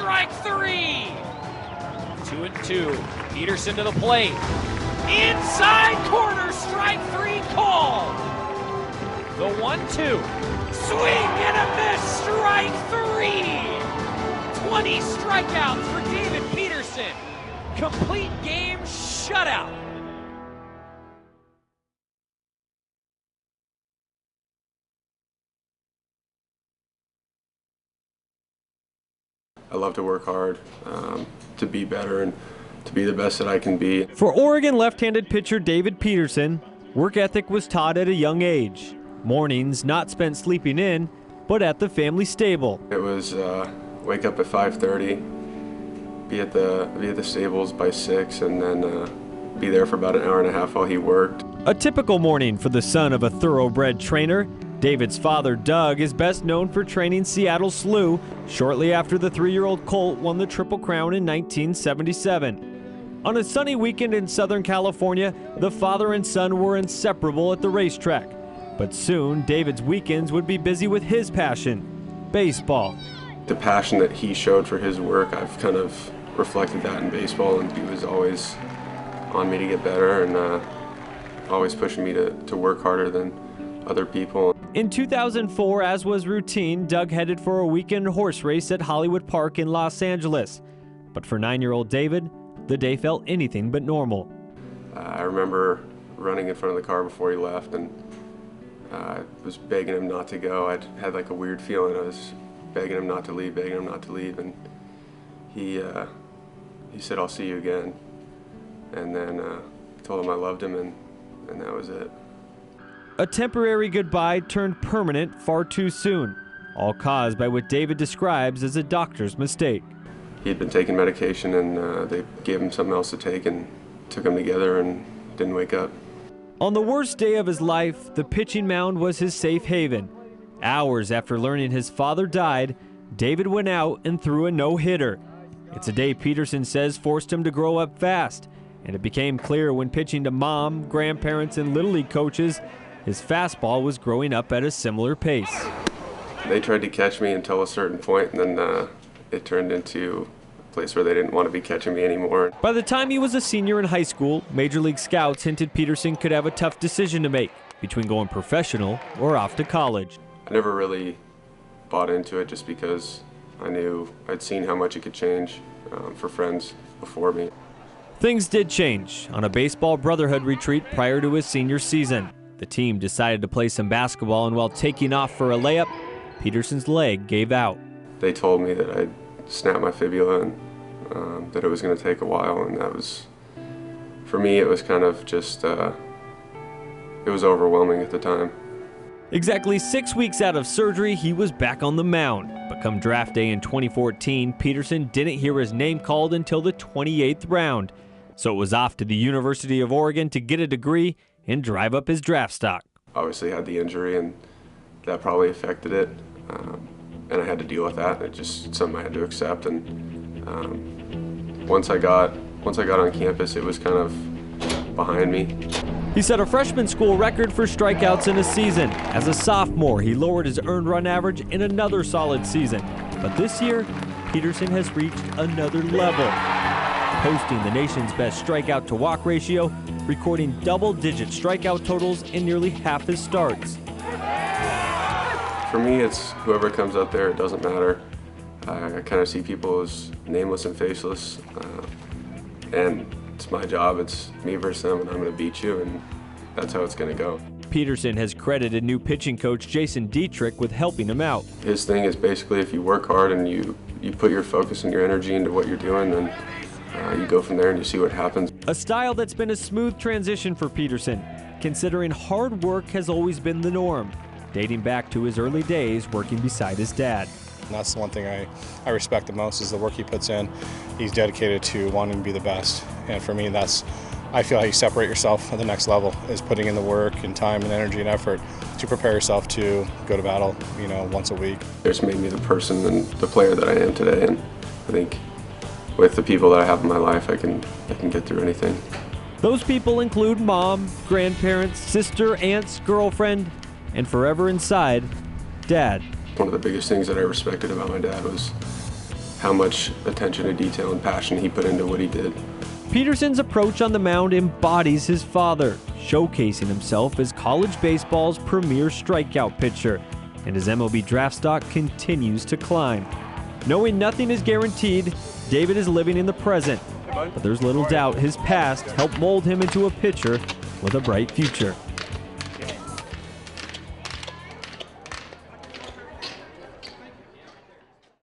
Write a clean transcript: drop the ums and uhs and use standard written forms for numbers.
strike three. 2-2. Peterson to the plate. Inside corner, strike three called. The 1-2. Swing and a miss, strike three. 20 strikeouts for David Peterson. Complete game shutout. I love to work hard, to be better and to be the best that I can be. For Oregon left-handed pitcher David Peterson, work ethic was taught at a young age. Mornings not spent sleeping in, but at the family stable. It was wake up at 5:30, be at the stables by 6, and then be there for about an hour and a half while he worked. A typical morning for the son of a thoroughbred trainer. David's father, Doug, is best known for training Seattle Slew shortly after the 3-year-old colt won the Triple Crown in 1977. On a sunny weekend in Southern California, the father and son were inseparable at the racetrack. But soon, David's weekends would be busy with his passion, baseball. The passion that he showed for his work, I've kind of reflected that in baseball, and he was always on me to get better and always pushing me to work harder than other people. In 2004, as was routine, Doug headed for a weekend horse race at Hollywood Park in Los Angeles. But for 9-year-old David, the day felt anything but normal. I remember running in front of the car before he left, and I was begging him not to go. I had like a weird feeling. I was begging him not to leave, and he said, "I'll see you again." And then I told him I loved him, and that was it. A temporary goodbye turned permanent far too soon, all caused by what David describes as a doctor's mistake. He had been taking medication, and they gave him something else to take and took them together and didn't wake up. On the worst day of his life, the pitching mound was his safe haven. Hours after learning his father died, David went out and threw a no-hitter. It's a day Peterson says forced him to grow up fast, and it became clear when pitching to mom, grandparents, and Little League coaches, his fastball was growing up at a similar pace. They tried to catch me until a certain point, and then it turned into a place where they didn't want to be catching me anymore. By the time he was a senior in high school, Major League scouts hinted Peterson could have a tough decision to make between going professional or off to college. I never really bought into it just because I knew I'd seen how much it could change for friends before me. Things did change on a baseball brotherhood retreat prior to his senior season. The team decided to play some basketball, and while taking off for a layup, Peterson's leg gave out. They told me that I'd snapped my fibula and that it was going to take a while, and that was, for me, it was kind of just, it was overwhelming at the time. Exactly 6 weeks out of surgery, he was back on the mound. But come draft day in 2014, Peterson didn't hear his name called until the 28th round. So it was off to the University of Oregon to get a degree and drive up his draft stock. Obviously had the injury, and that probably affected it, and I had to deal with that. It's just something I had to accept. And once I got on campus, it was kind of behind me. He set a freshman school record for strikeouts in a season. As a sophomore, he lowered his earned run average in another solid season. But this year, Peterson has reached another level, posting the nation's best strikeout to walk ratio, recording double-digit strikeout totals in nearly half his starts. For me, it's whoever comes out there, it doesn't matter. I kind of see people as nameless and faceless, and it's my job. It's me versus them, and I'm going to beat you, and that's how it's going to go. Peterson has credited new pitching coach Jason Dietrich with helping him out. His thing is basically if you work hard and you put your focus and your energy into what you're doing, then you go from there and you see what happens. A style that's been a smooth transition for Peterson, considering hard work has always been the norm, dating back to his early days working beside his dad. And that's the one thing I respect the most is the work he puts in. He's dedicated to wanting to be the best. And for me, I feel how you separate yourself at the next level is putting in the work and time and energy and effort to prepare yourself to go to battle, once a week. It's made me the person and the player that I am today, and I think with the people that I have in my life, I can get through anything. Those people include mom, grandparents, sister, aunts, girlfriend, and forever inside, dad. One of the biggest things that I respected about my dad was how much attention to detail and passion he put into what he did. Peterson's approach on the mound embodies his father, showcasing himself as college baseball's premier strikeout pitcher, and his MLB draft stock continues to climb. Knowing nothing is guaranteed, David is living in the present, but there's little doubt his past helped mold him into a pitcher with a bright future.